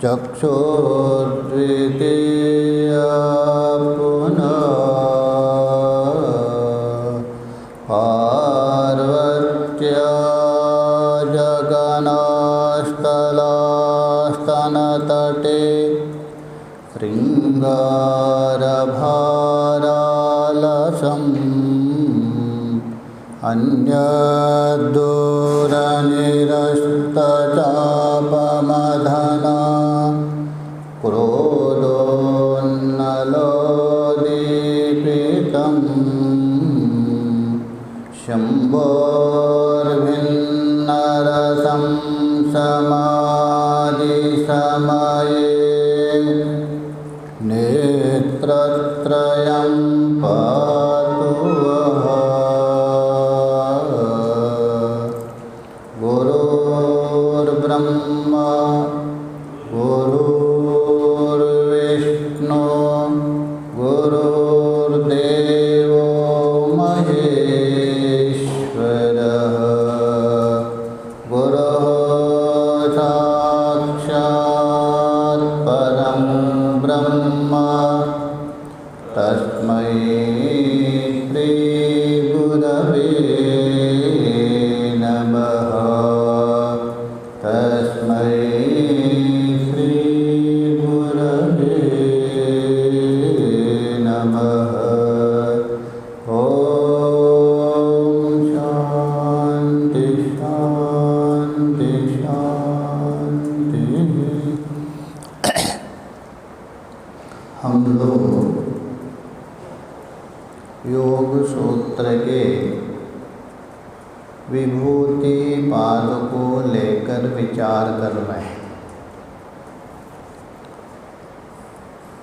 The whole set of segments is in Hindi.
चक्षुर्द्वितीया पुनः पार्वत्या जगनास्तलास्तनतटे शृङ्गारभारालसम् अन्यद्दूरनिरस्तचापमधना क्रोधोन्नलोदीपितं शम्भोर्भिन्नरसं समाधिसमये नेत्रत्रयं पातु वः। गुरुर्ब्रह्मा गुरुर्विष्णु गुरुर्देवो महेश्वरः गुरुः साक्षात् परं ब्रह्म तस्मै श्रीगुरवे नमः। तस्मै श्रीगुरवे नमः। ॐ शान्ति शान्ति शान्ति। हम लोग योग सूत्र के विभूति पाद को लेकर विचार कर रहे हैं।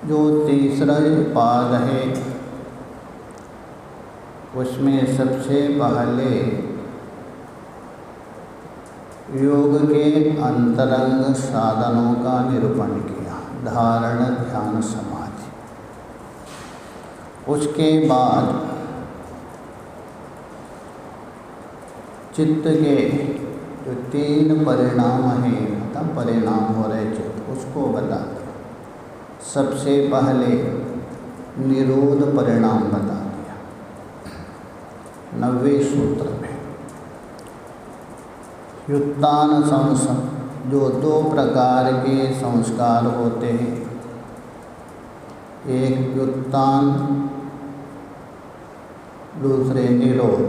जो तीसरा पाद है उसमें सबसे पहले योग के अंतरंग साधनों का निरूपण किया, धारण ध्यान समाधि। उसके बाद चित्त के जो तीन परिणाम हैं, मतलब परिणाम हो रहे चित्त, उसको बता दिया। सबसे पहले निरोध परिणाम बता दिया 90वें सूत्र में। युत्तान संस्कार, जो दो प्रकार के संस्कार होते हैं, एक युत्तान दूसरे निरोध।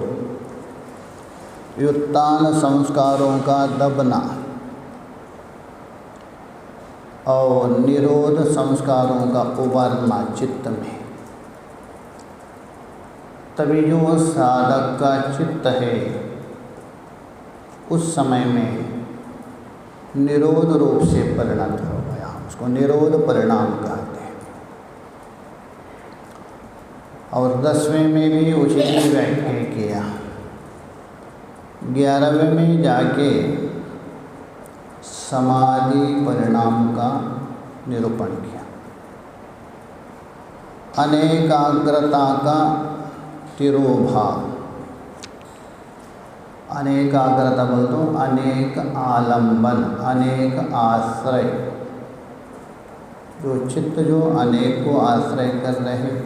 युत्तान संस्कारों का दबना और निरोध संस्कारों का उभरना चित्त में। तभी जो साधक का चित्त है उस समय में निरोध रूप से परिणत हो गया, उसको निरोध परिणाम कहते हैं। और 10वें में भी उसी की व्याख्या किया। 11वें में जाके समाधि परिणाम का निरूपण किया। अनेकाग्रता का तिरोभाव, अनेकाग्रता बोल दो, अनेक आलंबन, अनेक आश्रय। जो चित्त जो अनेक को आश्रय कर रहे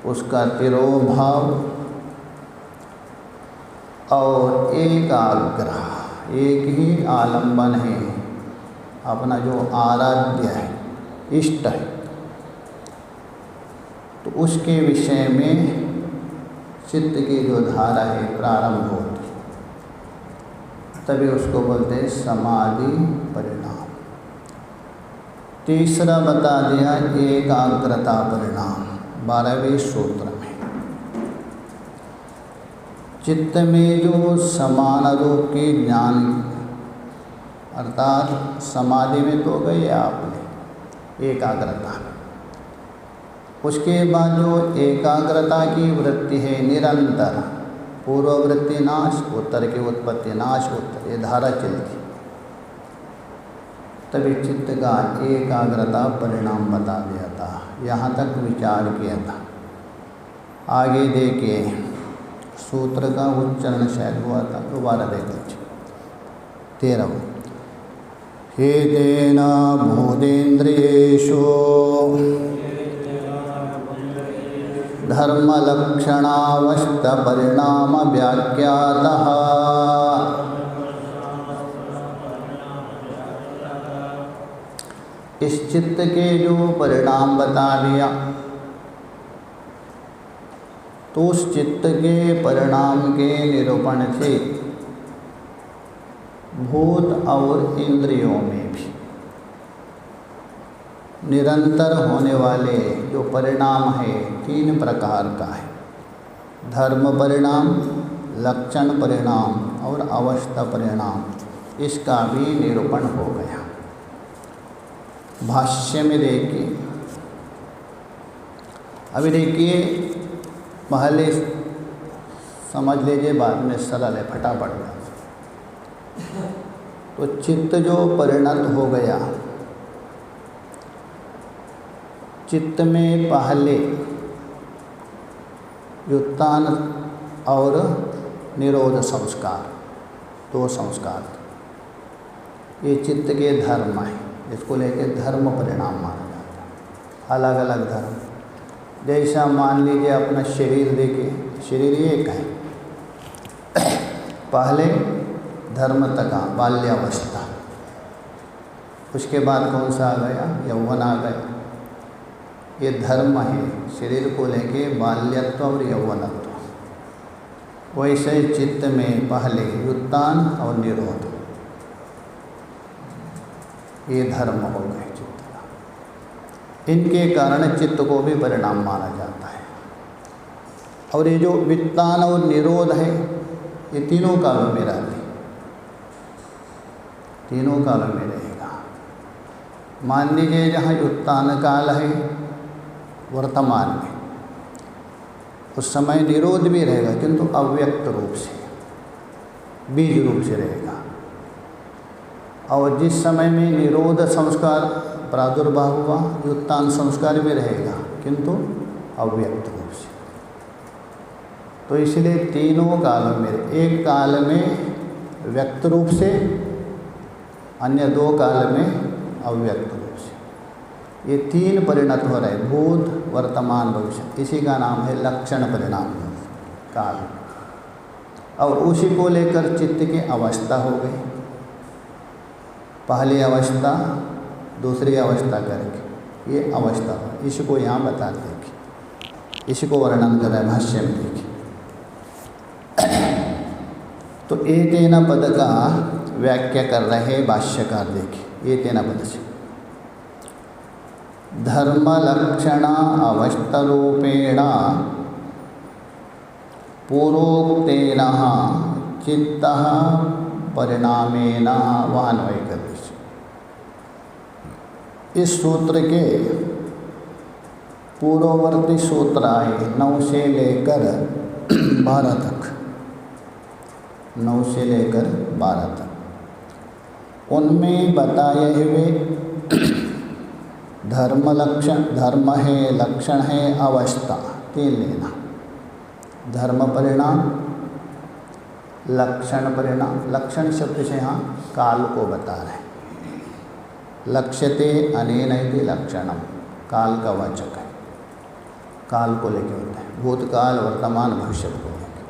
उसका तिरोभाव और एकाग्र, एक ही आलंबन है, अपना जो आराध्य है, इष्ट है, तो उसके विषय में चित्त की जो धारा है प्रारंभ होती, तभी उसको बोलते हैं समाधि परिणाम। तीसरा बता दिया एकाग्रता परिणाम 12वें सूत्र में। चित्त में जो समान रूप की ज्ञान, अर्थात समाधि में तो गए आपने एकाग्रता। उसके बाद जो एकाग्रता की वृत्ति है निरंतर, पूर्व वृत्ति नाश, उत्तर की उत्पत्ति नाश, उत्तर ये धारा चलती, तभी चित्त का एकाग्रता परिणाम बता दिया था। यहाँ तक विचार किया था। आगे देखिए सूत्र का उच्चारण शायद हुआ था, दोबारा देख लीजिए। 13 हेतेन भूतेन्द्रियेषु धर्मलक्षणावस्थपरिणामव्याख्यातः। इस चित्त के जो परिणाम बता दिया, तो उस चित्त के परिणाम के निरूपण से भूत और इंद्रियों में भी निरंतर होने वाले जो परिणाम है 3 प्रकार का है। धर्म परिणाम, लक्षण परिणाम और अवस्था परिणाम, इसका भी निरूपण हो गया। भाष्य में देखिए, अभी देखिए, पहले समझ लीजिए, बाद में सरल है, फटाफट में। तो चित्त जो परिणत हो गया, चित्त में पहले व्युत्थान और निरोध संस्कार, 2 संस्कार, ये चित्त के धर्म है। इसको लेकर धर्म परिणाम माना जाता है। अलग अलग धर्म, जैसा मान लीजिए अपना शरीर देखिए, शरीर एक है। पहले धर्म तक बाल्यावस्था, उसके बाद कौन सा आ गया? यौवन आ गया। ये धर्म है शरीर को लेके, बाल्यत्व और यौवनत्व। वैसे चित्त में पहले व्युत्थान और निरोध, ये धर्म हो गए चित्त का। इनके कारण चित्त को भी परिणाम माना जाता है। और ये जो व्युत्थान और निरोध है, ये तीनों कालों में रहते, तीनों कालों में रहेगा। मान लीजिए जहाँ व्युत्थान काल है वर्तमान में, उस समय निरोध भी रहेगा, किंतु अव्यक्त रूप से, बीज रूप से रहेगा। और जिस समय में निरोध संस्कार प्रादुर्भाव हुआ, व्युत्थान संस्कार भी रहेगा, किंतु अव्यक्त रूप से। तो इसलिए तीनों कालों में, एक काल में व्यक्त रूप से, अन्य 2 काल में अव्यक्त रूप से। ये 3 परिणत हो रहे, भूत, वर्तमान, भविष्य। इसी का नाम है लक्षण परिणाम काल। और उसी को लेकर चित्त की अवस्था हो गई। पहली अवस्था, दूसरी अवस्था करके ये अवस्था, इसको यहाँ बता देंगे, इसको वर्णन कर रहे हैं भाष्य में। देखिए, तो एतेन पद का व्याख्या कर रहे भाष्यकार। देखिए, एतेन पद से धर्मलक्षण अवस्थरूपेण पूर्वोक्तेन चित्तः परिणामेन वान्वय कर। इस सूत्र के पूर्ववर्ती सूत्र आए 9 से लेकर 12 तक, 9 से लेकर 12 तक। उनमें बताए हुए धर्म लक्षण, धर्म है, लक्षण है, अवस्था, 3 लेना। धर्म परिणाम, लक्षण परिणाम। लक्षण शब्द से यहाँ काल को बता रहे हैं। लक्ष्यते अनेन इति लक्षणम, काल का वाचक है, काल को लेके होता है, भूतकाल, वर्तमान, भविष्य को लेके।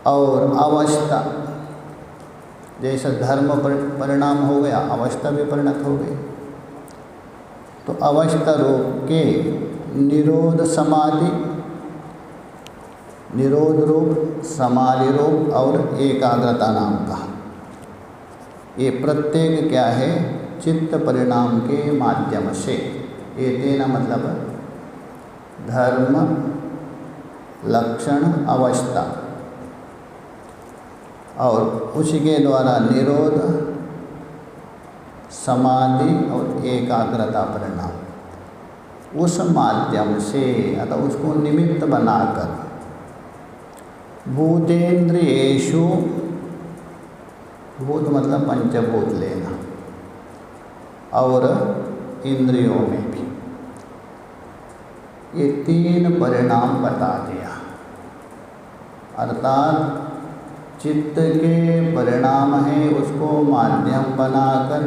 और अवस्था, जैसा धर्म परिणाम हो गया, अवस्था भी परिणत हो गई। तो अवस्था रूप के निरोध समाधि, निरोध रूप, समाधि रूप और एकाग्रता नाम का, ये प्रत्येक क्या है? चित्त परिणाम के माध्यम से। ये देना मतलब धर्म, लक्षण, अवस्था, और उसी के द्वारा निरोध, समाधि और एकाग्रता परिणाम, उस माध्यम से, अतः उसको निमित्त बनाकर भूतेन्द्रियेषु, भूत मतलब पंचभूत लेना, और इंद्रियों में भी ये 3 परिणाम बता दिया। अर्थात चित्त के परिणाम है उसको माध्यम बनाकर,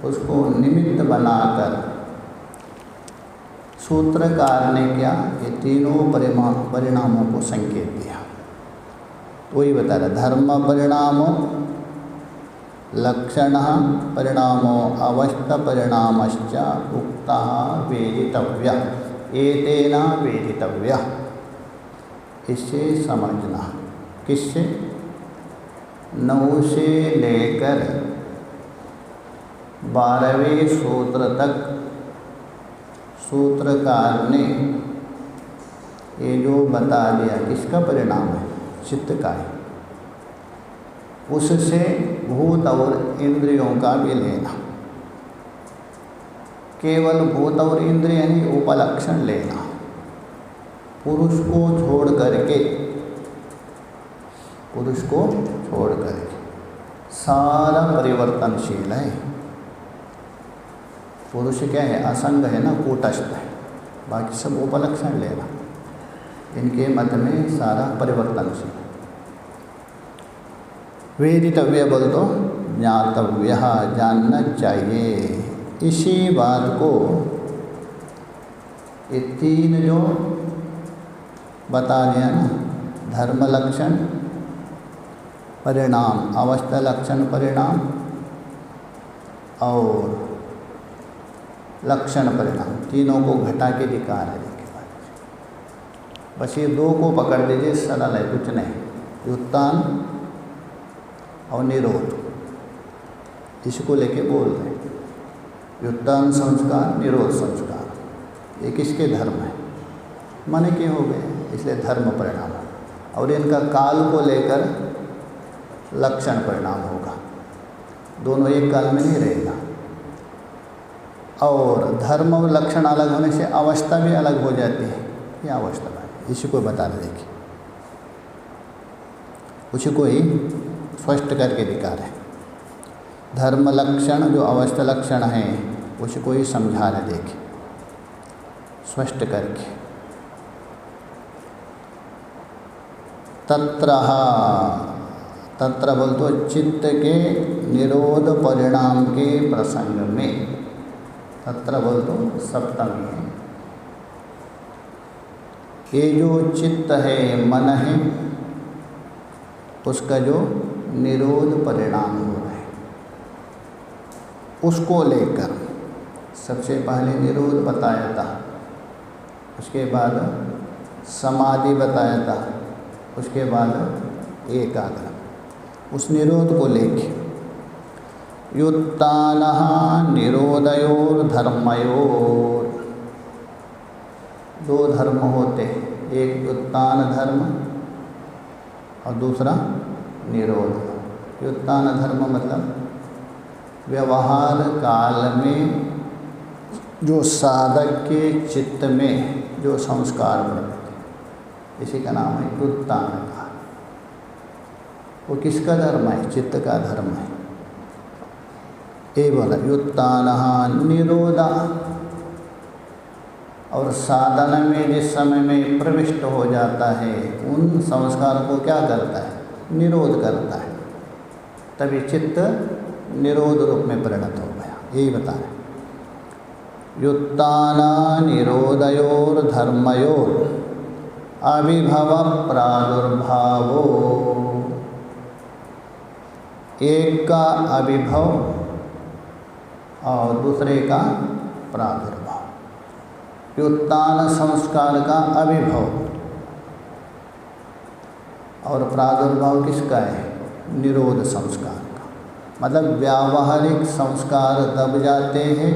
उसको निमित्त बनाकर सूत्रकार ने क्या, ये तीनों परिणामों को संकेत दिया। वही बता रहा, धर्म परिणामो लक्षण परिणामो अवस्थ परिणामश्च उक्ता वेदितव्य एतेना वेदितव्य। इससे समझना, किससे, 9 से लेकर 12वें सूत्र तक सूत्रकार ने ये जो बता दिया किसका परिणाम है, चित्त का है, उससे भूत और इंद्रियों का भी लेना। केवल भूत और इंद्रिय नहीं, उपलक्षण लेना। पुरुष को छोड़ करके, पुरुष को छोड़ करके सारा परिवर्तनशील है। पुरुष क्या है, असंग है ना, कूटस्थ है, बाकी सब उपलक्षण लेना। इनके मत में सारा परिवर्तनशील है। वेदितव्य बोल तो ज्ञातव्य, जानना चाहिए। इसी बात को ये 3 जो बता दिया ना, धर्म लक्षण परिणाम, अवस्था लक्षण परिणाम और लक्षण परिणाम, तीनों को घटा के दिखा रहे हैं। बस ये 2 को पकड़ दीजिए, सरल है, कुछ नहीं। उत्थान और निरोध, इसको लेके बोल रहे हैं। उत्थान संस्कार, निरोध संस्कार, ये किसके धर्म है, मन के हो गए, इसलिए धर्म परिणाम। और इनका काल को लेकर लक्षण परिणाम होगा, दोनों एक काल में नहीं रहेगा। और धर्म और लक्षण अलग होने से अवस्था भी अलग हो जाती है। ये अवस्था है, इसी को बता रहे, देखिए उसी को ही स्पष्ट करके दिखा रहे। धर्म लक्षण जो अवस्था लक्षण है उसी को ही समझा रहे, देखिए स्पष्ट करके। तत्र बोल तो चित्त के निरोध परिणाम के प्रसंग में, तत्र बोल तो सप्तमी है। ये जो चित्त है, मन है, उसका जो निरोध परिणाम हो रहा है, उसको लेकर सबसे पहले निरोध बताया था, उसके बाद समाधि बताया था, उसके बाद एकाग्र। उस निरोध को लेके युत्तानः निरोधयोर धर्मयोर, 2 धर्म होते हैं, एक उत्तान धर्म और दूसरा निरोध। उत्तान धर्म मतलब व्यवहार काल में जो साधक के चित्त में जो संस्कार बनते, इसी का नाम है उत्तान का। वो किसका धर्म है, चित्त का धर्म है। ये बोला उत्तान निरोधा, और साधन में जिस समय में प्रविष्ट हो जाता है उन संस्कार को क्या करता है, निरोध करता है, तभी चित्त निरोध रूप में परिणत हो गया। यही बता रहे, युत्तान निरोधयोर धर्मयोर अभिभव प्रादुर्भावो, एक का अभिभव और दूसरे का प्रादुर्भाव। उत्तान संस्कार का अभिभव और प्रादुर्भाव किसका है, निरोध संस्कार का। मतलब व्यावहारिक संस्कार दब जाते हैं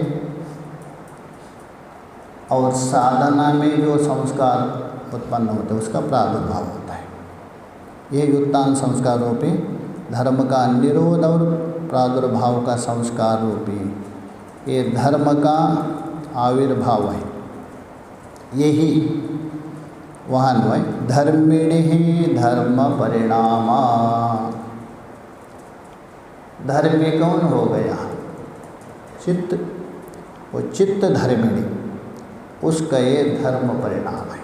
और साधना में जो संस्कार उत्पन्न होते हैं उसका प्रादुर्भाव होता है। ये उत्तान संस्कार रूपी धर्म का निरोध और प्रादुर्भाव का संस्कार रूपी ये धर्म का आविर्भाव है। यही वहाँ अन्वय धर्मिणी धर्म परिणामा। धर्मी कौन हो गया, चित्त, वो चित्त धर्मिणी, उसका ये धर्म परिणाम है।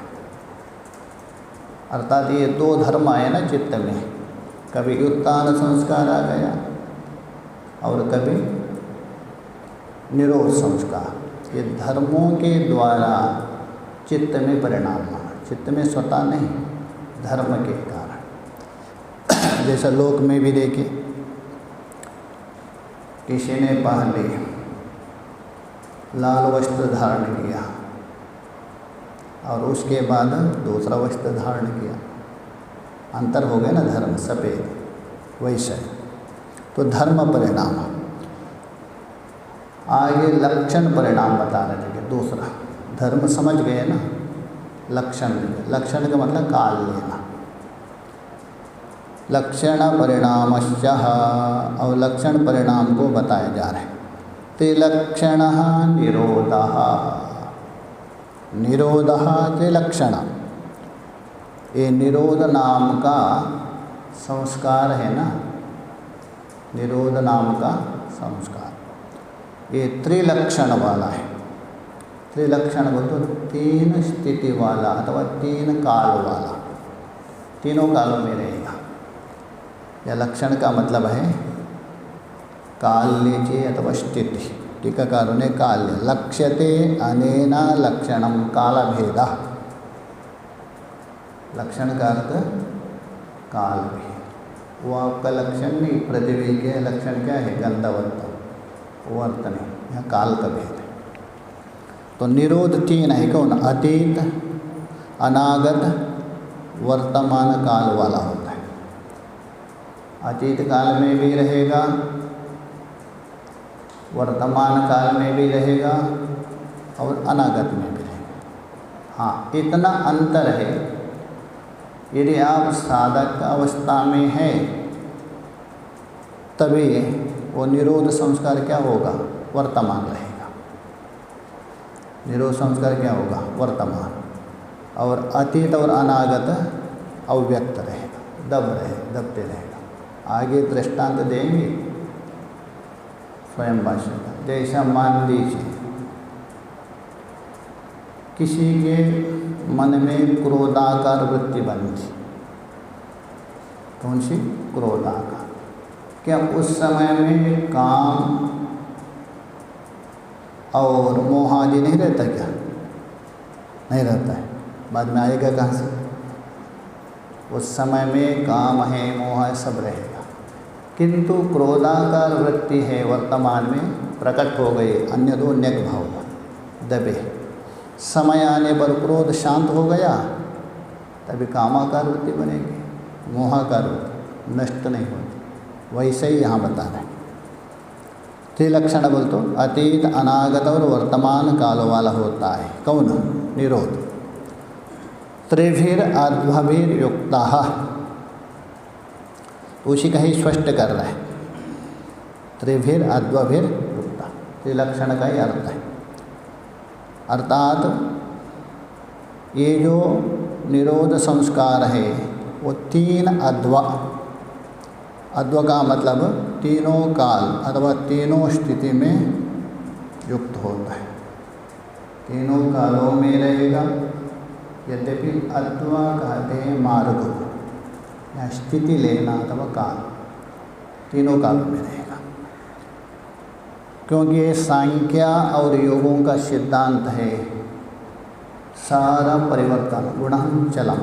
अर्थात ये 2 धर्म आए ना चित्त में, कभी उत्तान संस्कार आ गया और कभी निरोध संस्कार। ये धर्मों के द्वारा चित्त में परिणाम आना, चित्त में स्वतः नहीं, धर्म के कारण। जैसा लोक में भी देखे, किसी ने पहले लाल वस्त्र धारण किया और उसके बाद दूसरा वस्त्र धारण किया, अंतर हो गया ना, धर्म सफ़ेद। वैसे तो धर्म परिणाम। आगे लक्षण परिणाम बता रहे थे कि दूसरा धर्म समझ गए ना, लक्षण। लक्षण का मतलब काल लेना। लक्षण परिणामश्च, और लक्षण परिणाम को बताए जा रहे हैं। त्रिलक्षण निरोध, निरोध त्रिलक्षण। ये निरोध नाम का संस्कार है ना, निरोध नाम का संस्कार ये त्रिलक्षण वाला है। त्रिलक्षण बोल तो 3 स्थिति वाला अथवा 3 काल वाला, तीनों कालों में रहेगा। यह लक्षण का मतलब है काल लीजिए अथवा स्थिति। टीकाकारों ने काल लिया। लक्ष्यते अनेन लक्षणम काल भेदा। लक्षण का अर्थ काल भी। वो आपका लक्षण नहीं, पृथ्वी के लक्षण क्या है? गंधवत्व, वर्त नहीं, यहाँ काल का भेद है। तो निरोध 3 है। कौन? अतीत, अनागत, वर्तमान काल वाला होता है। अतीत काल में भी रहेगा, वर्तमान काल में भी रहेगा और अनागत में भी रहेगा। हाँ, इतना अंतर है, यदि आप साधक अवस्था में हैं तभी वो निरोध संस्कार क्या होगा? वर्तमान रहेगा। निरोध संस्कार क्या होगा? वर्तमान। और अतीत और अनागत अव्यक्त रहेगा, दबते रहेगा। आगे दृष्टांत देंगे स्वयं भाष्य का। जैसा मान लीजिए किसी के मन में क्रोधाकार वृत्ति बनती। कौन सी? क्रोधाकार। क्या उस समय में काम और मोह आदि नहीं रहता? क्या नहीं रहता है? बाद में आएगा कहाँ से? उस समय में काम है, मोह है, सब रहेगा। किंतु क्रोधाकार वृत्ति है वर्तमान में प्रकट हो गई, अन्य दो न्यग भाव दबे। समय आने पर क्रोध शांत हो गया, तभी कामाकार वृत्ति बनेगी, मोहाकार वृत्ति नष्ट नहीं होती। वैसे ही यहाँ बता रहे हैं। त्रिलक्षण बोल तो अतीत, अनागत और वर्तमान काल वाला होता है। कौन? निरोध। त्रिभिर अध्वभिर युक्ता, उसी का ही स्पष्ट कर रहा है। त्रिभिर अध्वभिर युक्ता, त्रिलक्षण का ही अर्थ है। अर्थात ये जो निरोध संस्कार है वो 3 अध्व, अध्व का मतलब तीनों काल अथवा तीनों स्थिति में युक्त होता है। तीनों कालों में रहेगा। यद्यपि अध्व कहते हैं मार्ग को, या स्थिति लेना अथवा काल, तीनों कालों में रहेगा। क्योंकि ये सांख्य और योगों का सिद्धांत है, सारा परिवर्तन गुणं चलम,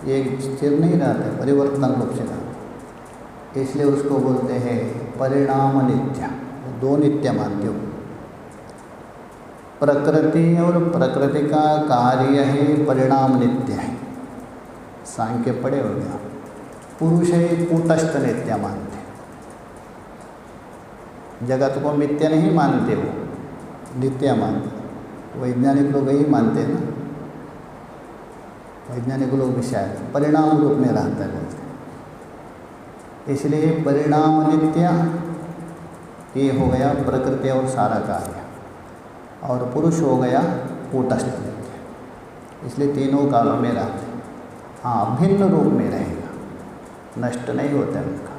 ये स्थिर नहीं रहता है, परिवर्तन रूप से रहता है। इसलिए उसको बोलते हैं परिणाम नित्य। 2 नित्य मानते हो। प्रकृति और प्रकृति का कार्य है परिणाम नित्य है, सांख्य पड़े हो गया। पुरुष है कूटस्थ नित्य मानते, जगत को मिथ्या नहीं मानते, वो नित्य मानते। वैज्ञानिक लोग यही मानते हैं ना, वैज्ञानिक लोग भी शायद परिणाम रूप में रहता है बोलते। इसलिए परिणाम नित्य ये हो गया प्रकृति और सारा कार्य, और पुरुष हो गया कूटस्थ नित्य। इसलिए तीनों कालों में रहते। हाँ, भिन्न रूप में रहेगा, नष्ट नहीं होता उनका।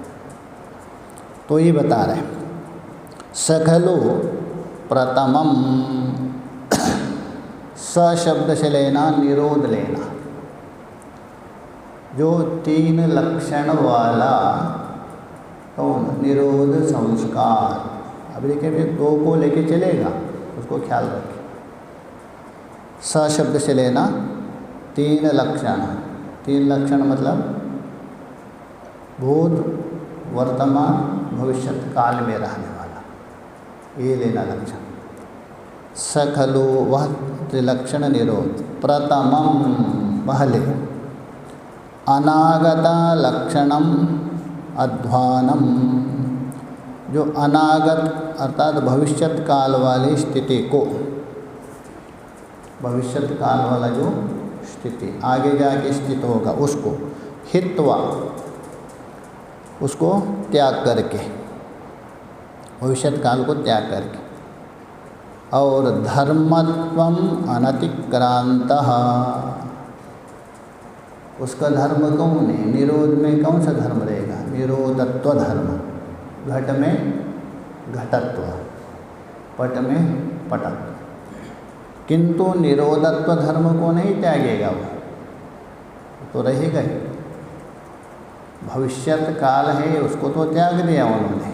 तो ये बता रहे सखलो प्रथमम, स शब्द से लेना निरोध लेना। जो 3 लक्षण वाला कौन निरोध संस्कार। अब देखिए फिर 2 को लेके चलेगा, उसको ख्याल रखें। स शब्द से लेना 3 लक्षण। 3 लक्षण मतलब भूत, वर्तमान, भविष्य काल में रहने वाला, ये लेना लक्षण। स खलु वह त्रिलक्षण निरोध। प्रथमम पहले, अनागता लक्षणम अध्वानम, जो अनागत अर्थात भविष्यत काल वाली स्थिति को, भविष्यत काल वाला जो स्थिति आगे जाके स्थित होगा उसको हित्वा, उसको त्याग करके, भविष्यत काल को त्याग करके। और धर्मत्वम अनतिक्रांतः, उसका धर्म कौन है? निरोध में कौन सा धर्म रहेगा? निरोधत्व धर्म। घट में घटत्व, पट में पटत्व। किंतु निरोधत्व धर्म को नहीं त्यागेगा वो, तो रहेगा ही। भविष्यत काल है उसको तो त्याग दिया उन्होंने,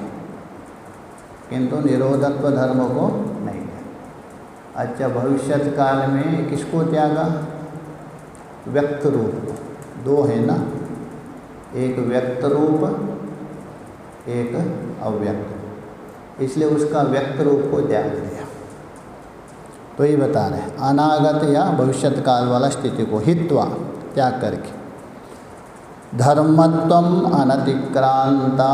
किंतु निरोधत्व धर्म को नहीं त्यागा। अच्छा, भविष्यत काल में किसको त्यागा? व्यक्त रूप। 2 है ना, एक व्यक्त रूप, एक अव्यक्त। इसलिए उसका व्यक्त रूप को त्याग दिया। तो ये बता रहे हैं अनागत या भविष्यत काल वाला स्थिति को हित्वा, त्याग करके। धर्मत्वम अनतिक्रांता,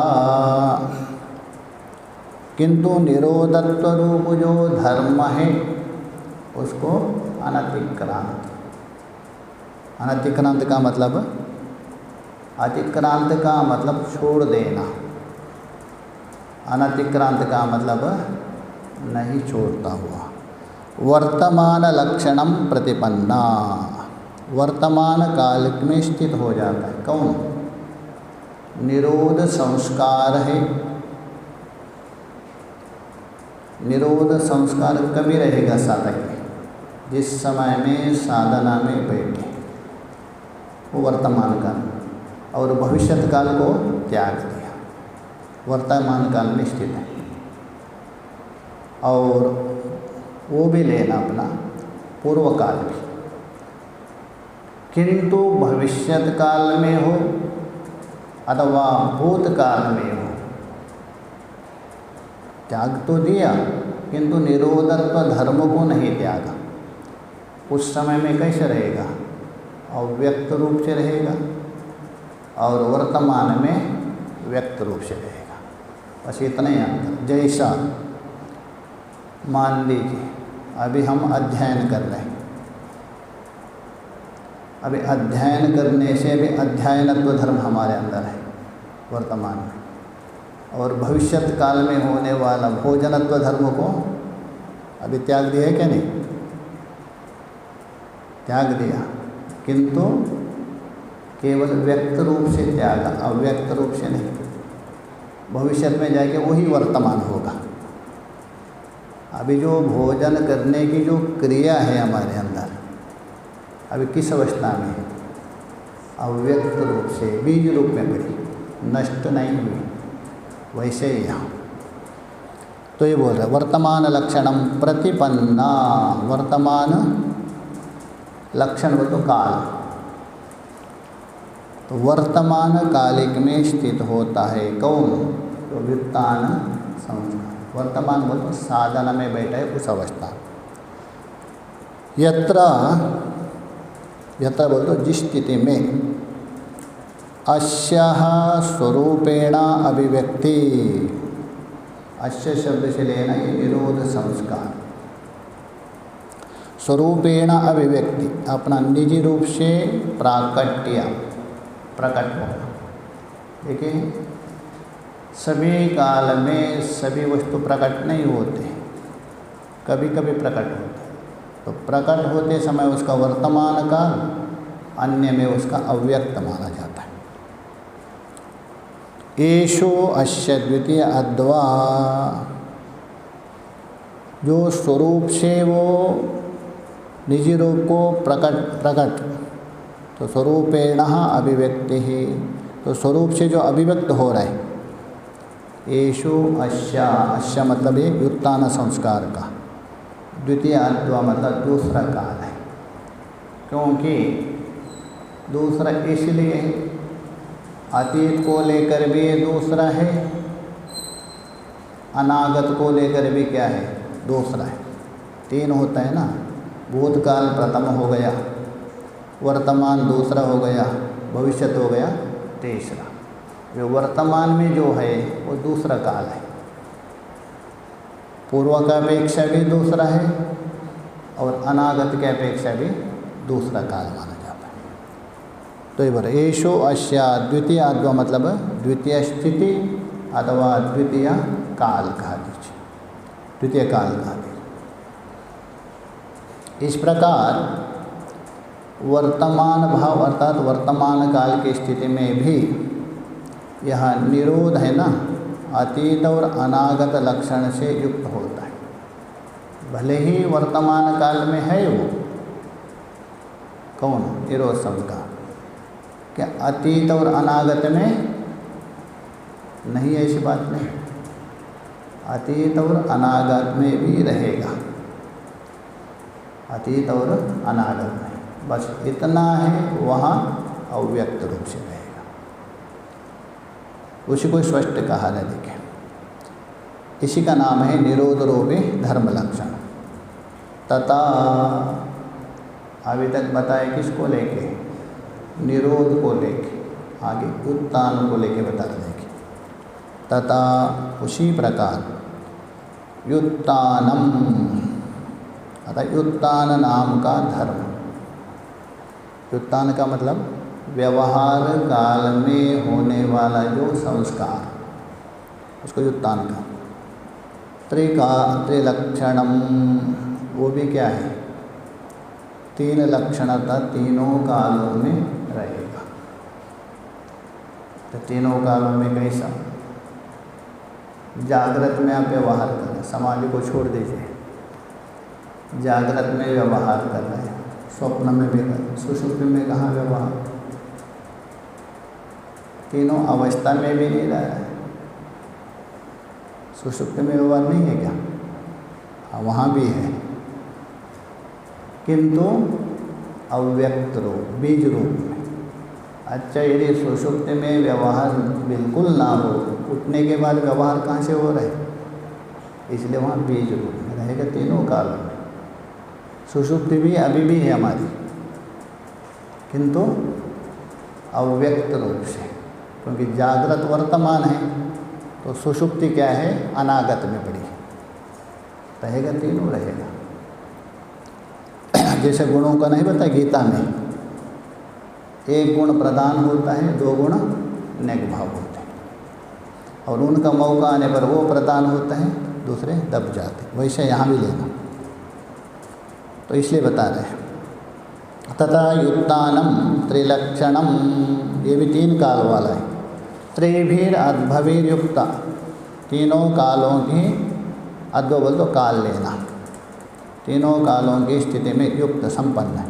किंतु निरोधत्व रूप जो धर्म है उसको अनतिक्रांत। अनतिक्रांत का मतलब, अतिक्रांत का मतलब छोड़ देना, अनतिक्रांत का मतलब नहीं छोड़ता हुआ। वर्तमान लक्षणम प्रतिपन्ना, वर्तमान काल में स्थित हो जाता है। कौन? निरोध संस्कार है। निरोध संस्कार कभी रहेगा साधक में? जिस समय में साधना में बैठे, वो वर्तमान काल। और भविष्यत काल को त्याग दिया, वर्तमान काल में स्थित है। और वो भी लेना अपना पूर्व काल भी, किंतु भविष्यत काल में हो अथवा भूतकाल में हो, त्याग तो दिया किंतु निरोधत्व धर्म को नहीं त्यागा। उस समय में कैसे रहेगा? अव्यक्त रूप से रहेगा, और वर्तमान में व्यक्त रूप से रहेगा। बस इतना ही अंतर। जैसा मान लीजिए अभी हम अध्ययन कर रहे हैं, अभी अध्ययन करने से भी अध्ययनत्व धर्म हमारे अंदर है वर्तमान में, और भविष्यत काल में होने वाला भोजनत्व धर्म को अभी त्याग दिया है क्या? नहीं त्याग दिया, किंतु केवल व्यक्त रूप से त्यागा, अव्यक्त रूप से नहीं। भविष्यत में जाके वही वर्तमान होगा। अभी जो भोजन करने की जो क्रिया है हमारे अंदर, अभी किस अवस्था में है? अव्यक्त रूप से, बीज रूप में पड़ी, नष्ट नहीं हुई। वैसे ही यहाँ तो ये बोल रहे वर्तमान लक्षणम प्रतिपन्ना। वर्तमान लक्षण वो तो काल, तो वर्तमान कालिक में स्थित होता है कौन? तो व्युत्थान संस्कार। वर्तमान बोलते साधना में बैठा है उस अवस्था। यत्र, यत्र बोलते जिस स्थिति में अस्याः स्वरूपेण अभिव्यक्ति, अस्य शब्द से लेना ये निरोध संस्कार। स्वरूपेण अभिव्यक्ति, अपना निजी रूप से प्राकट्य, प्रकट होना। देखिए सभी काल में सभी वस्तु प्रकट नहीं होते, कभी कभी प्रकट होते। तो प्रकट होते समय उसका वर्तमान काल, अन्य में उसका अव्यक्त माना जाता है। एषो अस्य द्वितीय अद्वा, जो स्वरूप से वो निजी रूप को प्रकट तो स्वरूपेण अभिव्यक्ति ही, तो स्वरूप से जो अभिव्यक्त हो रहा है, येषु अश्य मतलब ये व्युत्थान संस्कार का, द्वितीय अद्वा मतलब दूसरा काल है। क्योंकि दूसरा इसलिए अतीत को लेकर भी दूसरा है, अनागत को लेकर भी क्या है, दूसरा है। तीन होता है ना, भूतकाल प्रथम हो गया, वर्तमान दूसरा हो गया, भविष्यत हो गया तीसरा। जो वर्तमान में जो है वो दूसरा काल है, पूर्व का अपेक्षा भी दूसरा है और अनागत के अपेक्षा भी दूसरा काल माना जाता है। तो ये बार येषु अश्या द्वितीय अद्वा मतलब द्वितीय स्थिति अथवा द्वितीय काल कहा दीजिए, द्वितीय काल कहा दीजिए। इस प्रकार वर्तमान भाव अर्थात वर्तमान काल की स्थिति में भी यह निरोध है ना, अतीत और अनागत लक्षण से युक्त होता है। भले ही वर्तमान काल में है वो कौन, निरोध संस्कार, क्या अतीत और अनागत में नहीं, ऐसी बात नहीं। अतीत और अनागत में भी रहेगा, अतीत और अनागत में, बस इतना है वहाँ अव्यक्त रूप से रहेगा। उसी को स्पष्ट कहा है, देखें, इसी का नाम है निरोध रूपी धर्म लक्षण। तथा अभी तक बताए किसको लेके, निरोध को लेके, आगे उत्थान को लेके बता देंगे। तथा उसी प्रकार युत्थानम अतः उत्थान नाम का धर्म, उत्थान का मतलब व्यवहार काल में होने वाला जो संस्कार, उसको उत्थान का। त्रिलक्षणम वो भी क्या है, तीन लक्षणता तीनों कालों में रहेगा। तो तीनों कालों में कैसा, जागृत में आप व्यवहार कर रहे हैं, समाधि को छोड़ दीजिए, जागृत में व्यवहार कर रहे हैं, स्वप्न में भी कर रहे हैं, सुषुप्ति में कहाँ व्यवहार, तीनों अवस्था में भी नहीं रहा है। सुषुप्ति में व्यवहार नहीं है क्या, हाँ वहाँ भी है, किंतु अव्यक्त रूप, बीज रूप में। अच्छा, यदि सुषुप्ति में व्यवहार बिल्कुल ना हो, उठने के बाद व्यवहार कहाँ से हो रहा है, इसलिए वहाँ बीज रूप में रहेगा तीनों कालों में। सुषुप्ति भी अभी भी है हमारी, किंतु अव्यक्त रूप से, क्योंकि जागृत वर्तमान है, तो सुषुप्ति क्या है, अनागत में पड़ी, रहेगा तीनों रहेगा। जैसे गुणों का नहीं बता, गीता में एक गुण प्रधान होता है, दो गुण नेक भाव होते हैं, और उनका मौका आने पर वो प्रधान होता है, दूसरे दब जाते, वैसे यहाँ भी लेना। तो इसलिए बता रहे हैं तथा युत्थानम त्रिलक्षणम, ये भी तीन काल वाला है। त्रिभीर अद्भवीर युक्ता, तीनों कालों की, अद्भव बोल तो काल लेना, तीनों कालों की स्थिति में युक्त संपन्न है,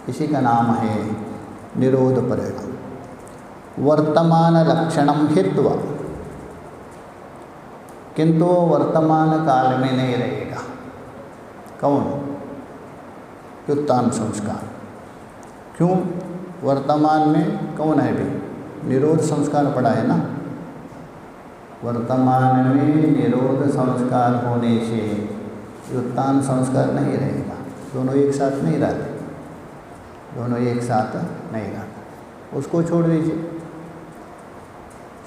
इसी का नाम है निरोध परिणाम। वर्तमान लक्षणम हित्वा, किंतु वर्तमान काल में नहीं रहेगा, कौन, युत्थान संस्कार। क्यों, वर्तमान में कौन है भी, निरोध संस्कार पड़ा है ना, वर्तमान में निरोध संस्कार होने से युत्थान संस्कार नहीं रहेगा, दोनों एक साथ नहीं रहते, दोनों एक साथ नहीं रहते, उसको छोड़ दीजिए।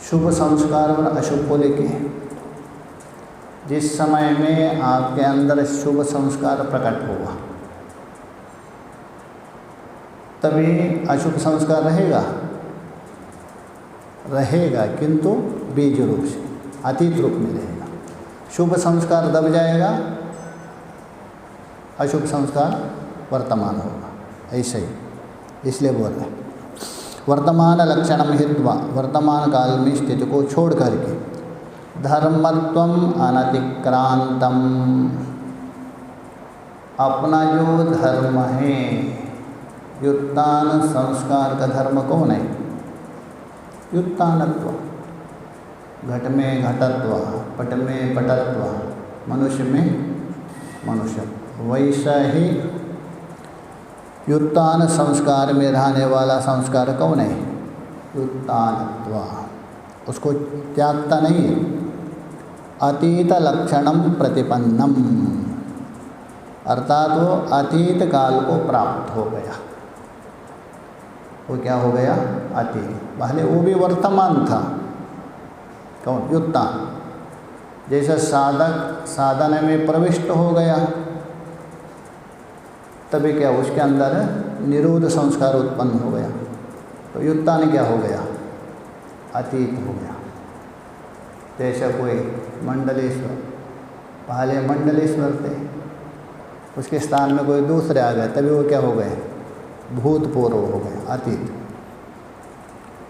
शुभ संस्कार और अशुभ को लेके, जिस समय में आपके अंदर शुभ संस्कार प्रकट होगा तभी अशुभ संस्कार रहेगा, रहेगा किंतु बीज रूप से, अतीत रूप में रहेगा। शुभ संस्कार दब जाएगा, अशुभ संस्कार वर्तमान होगा, ऐसे ही। इसलिए बोल रहे वर्तमान लक्षणम हित्वा, वर्तमान काल में स्थिति को छोड़ करके, धर्मत्वम अनतिक्रांतम, अपना जो धर्म है व्युत्थान संस्कार का धर्म कौन है? व्युत्थानत्व। घट में घटत्व, पट में पटत्व, मनुष्य में मनुष्य। वैसा ही व्युत्थान संस्कार में रहने वाला संस्कार कौन है? व्युत्थानत्व। उसको त्यागता नहीं है। अतीत लक्षणम प्रतिपन्नम, अर्थात वो अतीत काल को प्राप्त हो गया। वो क्या हो गया? अतीत। पहले वो भी वर्तमान था। कौन? व्युत्थान। जैसे साधक साधन में प्रविष्ट हो गया, तभी क्या उसके अंदर निरोध संस्कार उत्पन्न हो गया, तो व्युत्थान क्या हो गया? अतीत हो गया। जैसे कोई मंडलेश्वर, पहले मंडलेश्वर थे, उसके स्थान में कोई दूसरे आ गए, तभी वो क्या हो गए? भूतपूर्व हो गए, अतीत।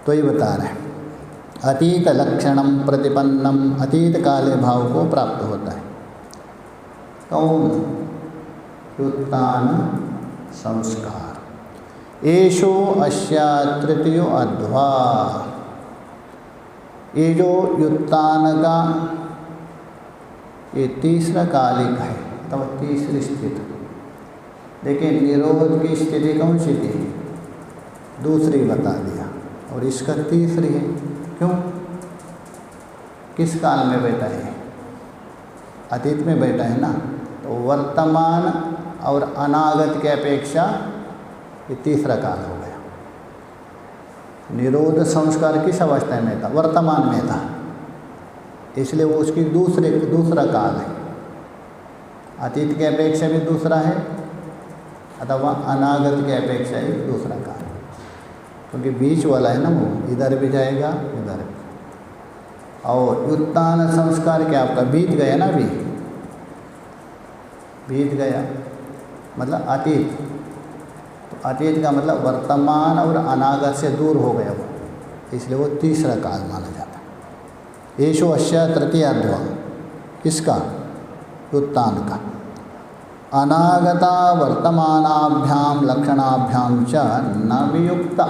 तो ये बता रहे हैं अतीत लक्षणम प्रतिपन्नम, अतीत काले भाव को प्राप्त होता है। कौन? व्युत्थान संस्कार। एषो अस्या तृतीयो अध्वा, ये जो व्युत्थान का ये तीसरा कालिक है, तो तीसरी स्थिति। देखिए निरोध की स्थिति कौन सी थी? दूसरी बता दिया, और इसका तीसरी है। क्यों? किस काल में बैठा है? अतीत में बैठा है ना, तो वर्तमान और अनागत की अपेक्षा ये तीसरा काल हो गया। निरोध संस्कार किस अवस्था में था? वर्तमान में था, इसलिए वो उसकी दूसरा काल है। अतीत की अपेक्षा भी दूसरा है, अथवा अनागत की अपेक्षा ही दूसरा काल, क्योंकि बीच वाला है ना, वो इधर भी जाएगा उधर भी। और व्युत्थान संस्कार क्या आपका बीत गया ना? अभी बीत गया मतलब अतीत। तो अतीत का मतलब वर्तमान और अनागत से दूर हो गया वो, इसलिए वो तीसरा काल माना जाता है। एषो अस्य तृतीयाध्वा, किसका? व्युत्थान का। अनागता वर्तमानाभ्याम लक्षणाभ्याम च न वियुक्ता।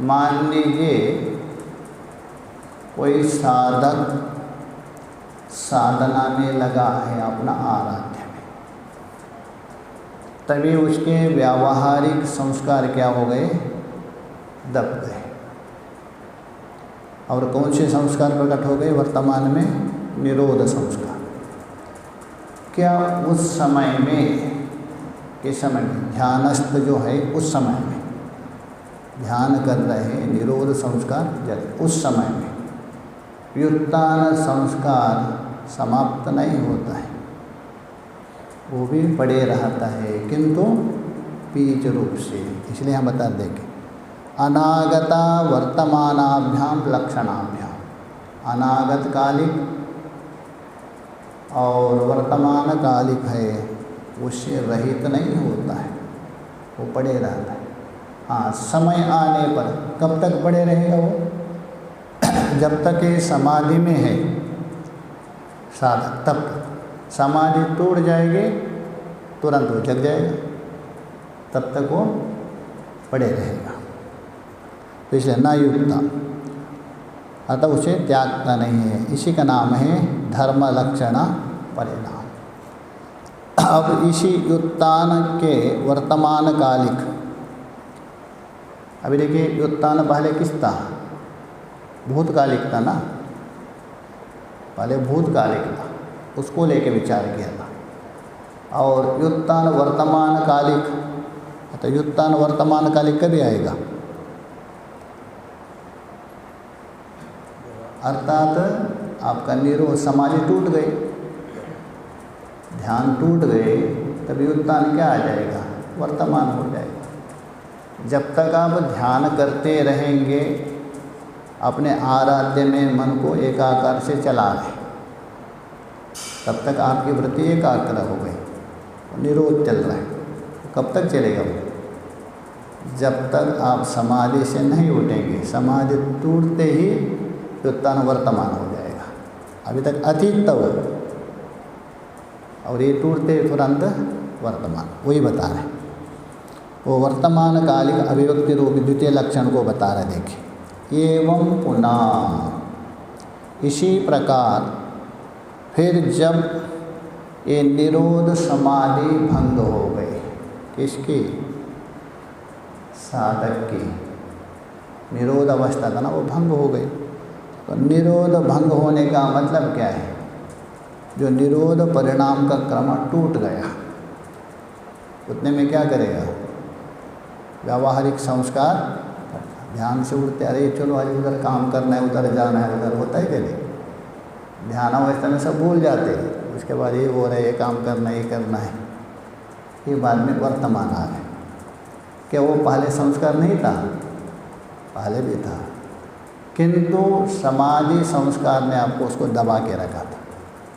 मान लीजिए कोई साधक साधना में लगा है अपना आराध्य में, तभी उसके व्यावहारिक संस्कार क्या हो गए? दब गए। और कौन से संस्कार प्रकट हो गए वर्तमान में? निरोध संस्कार। क्या उस समय में, किस समय में? ध्यानस्थ जो है उस समय में ध्यान कर रहे, निरोध संस्कार जब उस समय में, व्युत्थान संस्कार समाप्त नहीं होता है, वो भी पड़े रहता है, किंतु बीज रूप से। इसलिए हम बता देंगे अनागता वर्तमानाभ्याम लक्षणाभ्याम, अनागत कालिक और वर्तमान कालिक है, उससे रहित नहीं होता है, वो पड़े रहता है। हाँ, समय आने पर कब तक पड़े रहेगा वो? जब तक ये समाधि में है साधक, तब तक। समाधि टूट जाएगी तुरंत वो जग जाएगा, तब तक वो पड़े रहेगा। तो इसलिए न युक्ता, अतः उसे त्यागता नहीं है। इसी का नाम है धर्म लक्षण परिणाम। अब इसी व्युत्थान के वर्तमान कालिक, अभी देखिए व्युत्थान पहले किस था? भूतकालिक था ना, पहले भूतकालिक था, उसको लेके विचार किया था। और व्युत्थान वर्तमान कालिक, तो व्युत्थान वर्तमान कालिक कभी आएगा? अर्थात आपका निरोध, समाधि टूट गई, ध्यान टूट गए, तभी व्युत्थान क्या आ जाएगा? वर्तमान हो जाएगा। जब तक आप ध्यान करते रहेंगे, अपने आराध्य में मन को एकाकार से चला रहे, तब तक आपकी वृत्ति एकाग्र हो गई, निरोध चल रहा है। कब तक चलेगा वो? जब तक आप समाधि से नहीं उठेंगे। समाधि टूटते ही व्युत्थान वर्तमान हो जाएगा। अभी तक अतीत था वो, और ये टूटते तुरंत वर्तमान, वही बता रहे हैं। वो वर्तमान कालिक अभिव्यक्ति रूप द्वितीय लक्षण को बता रहे। देखिए, एवं पुनः इसी प्रकार फिर जब ये निरोध समाधि भंग हो गई, किसकी? साधक की। निरोध अवस्था था ना, वो भंग हो गई। तो निरोध भंग होने का मतलब क्या है? जो निरोध परिणाम का क्रम टूट गया, उतने में क्या करेगा? व्यावहारिक संस्कार, ध्यान से उठते, अरे चलो आज उधर काम करना है, उधर जाना है, उधर होता है क्या? नहीं। ध्यान अवस्था में सब भूल जाते हैं, उसके बाद ये हो रहा है, ये काम करना है, ये करना है, ये बाद में वर्तमान आ गए। क्या वो पहले संस्कार नहीं था? पहले भी था, किंतु समाधि संस्कार ने आपको उसको दबा के रखा था,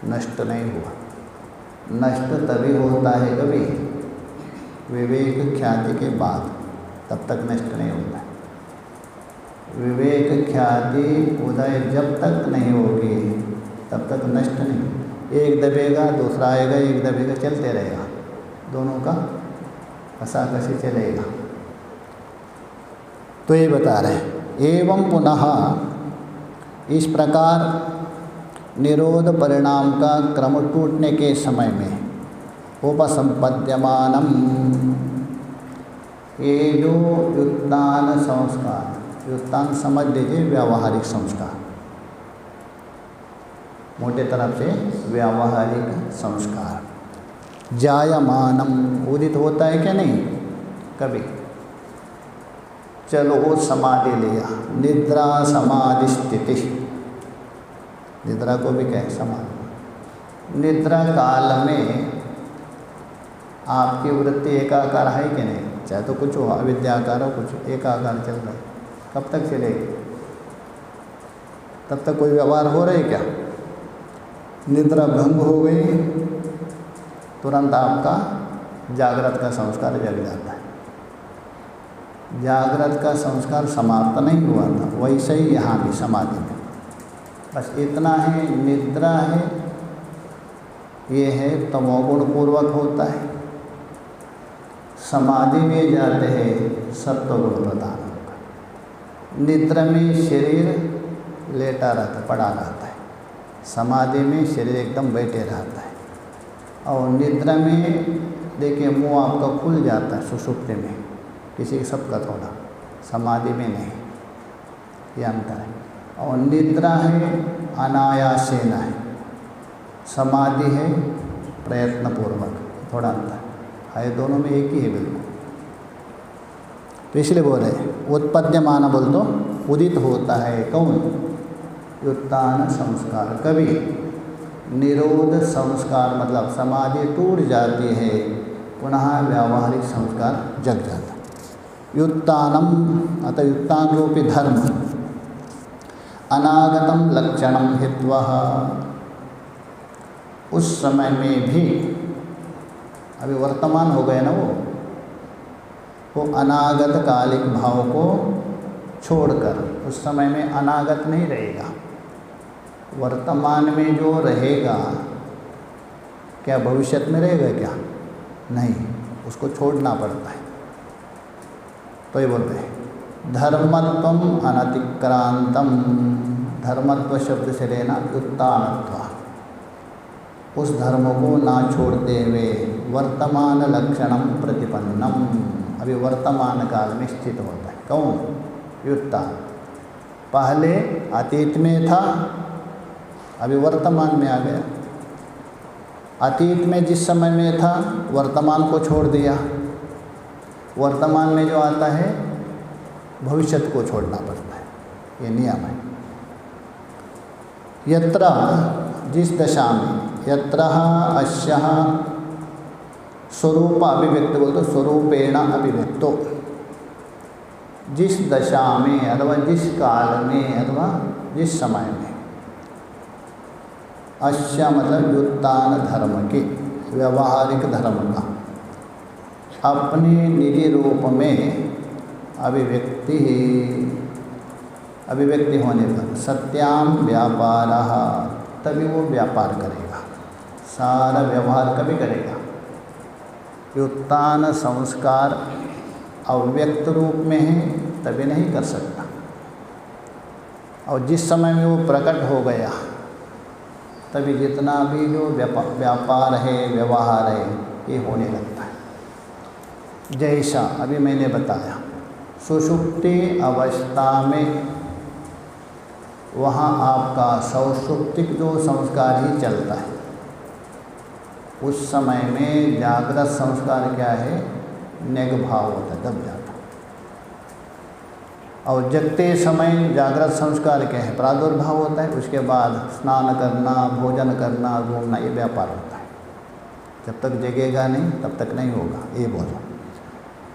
नष्ट नहीं हुआ। नष्ट तभी होता है कभी विवेक ख्याति के बाद, तब तक नष्ट नहीं होता है। विवेक ख्याति उदय जब तक नहीं होगी तब तक नष्ट नहीं। एक दबेगा, दूसरा आएगा, एक दबेगा, चलते रहेगा, दोनों का कसाकसी चलेगा। तो ये बता रहे हैं, एवं पुनः इस प्रकार निरोध परिणाम का क्रम टूटने के समय में उपसंपद्यमानम, ये जो व्युत्थान संस्कार, व्युत्थान समझ लीजिए व्यावहारिक संस्कार, मोटे तरफ से व्यावहारिक संस्कार, जायमानम उदित होता है क्या? नहीं, कभी। चलो वो समाधि लिया, निद्रा समाधि स्थिति, निद्रा को भी कहें समाधि। निद्रा काल में आपकी वृत्ति एकाकार है कि नहीं? चाहे तो कुछ हो, अविद्याकार हो, कुछ एकाकार चल रहा है, कब तक चलेगी? तब तक कोई व्यवहार हो रहा है क्या? निद्रा भंग हो गई, तुरंत आपका जागृत का संस्कार जग जाता है। जागृत का संस्कार समाप्त नहीं हुआ था, वैसे ही यहाँ भी समाधि में बस इतना है, निद्रा है, ये है तमोगुण पूर्वक होता है। समाधि में जाते हैं सत्वगुण प्रधान होकर। निद्रा में शरीर लेटा रहता, पड़ा रहता है, समाधि में शरीर एकदम बैठे रहता है। और निद्रा में देखिए मुंह आपका खुल जाता है सुषुप्ति में, किसी के सबका थोड़ा, समाधि में नहीं, ये अंतर है। और निद्रा है अनायासेन है, समाधि है प्रयत्नपूर्वक, थोड़ा अंतर है, दोनों में एक ही है बिल्कुल। तो इसलिए बोल रहे उत्पद्यमान बोल तो उदित होता है कौन? व्युत्थान संस्कार। कभी निरोध संस्कार मतलब समाधि टूट जाती है, पुनः व्यावहारिक संस्कार जग जाता। व्युत्थानम अतः व्युत्थान रूपी धर्म अनागतम लक्षणम हित्वा, उस समय में भी अभी वर्तमान हो गए ना, वो अनागत कालिक भाव को छोड़कर उस समय में अनागत नहीं रहेगा, वर्तमान में जो रहेगा। क्या भविष्य में रहेगा क्या? नहीं, उसको छोड़ना पड़ता है। तो ये बोलते हैं धर्मत्वम अनतिक्रांतम, धर्मत्व शब्द से लेना उत्तानत्व, उस धर्म को ना छोड़ते हुए वर्तमान लक्षणम प्रतिपन्नम, अभी वर्तमान काल में स्थित होता है। कौन? व्युत्थान। पहले अतीत में था, अभी वर्तमान में आ गया। अतीत में जिस समय में था वर्तमान को छोड़ दिया, वर्तमान में जो आता है भविष्य को छोड़ना पड़ता है, ये नियम है। यत्र जिस दशा में, यत्र अस्य स्वरूप अभिव्यक्त बोल तो स्वरूपेण अभिव्यक्तो, जिस दशा में अथवा जिस काल में अथवा जिस समय में, अस्य मतलब व्युत्थान धर्म के, व्यवहारिक धर्म का अपने निजी रूप में अभिव्यक्ति होने पर सत्याम व्यापार, तभी वो व्यापार करेगा, सारा व्यवहार कभी करेगा। व्युत्थान संस्कार अव्यक्त रूप में है तभी नहीं कर सकता, और जिस समय में वो प्रकट हो गया तभी जितना भी जो व्यापार है, व्यवहार है, ये होने लगता है। जैसा अभी मैंने बताया, सुषुप्ति अवस्था में वहाँ आपका सौषुप्तिक जो संस्कार ही चलता है। उस समय में जागृत संस्कार क्या है, नेग भाव होता है, दब जाता। और जगते समय जागृत संस्कार क्या है, प्रादुर्भाव होता है। उसके बाद स्नान करना, भोजन करना, घूमना, ये व्यापार होता है। जब तक जगेगा नहीं तब तक नहीं होगा, ये बोलो।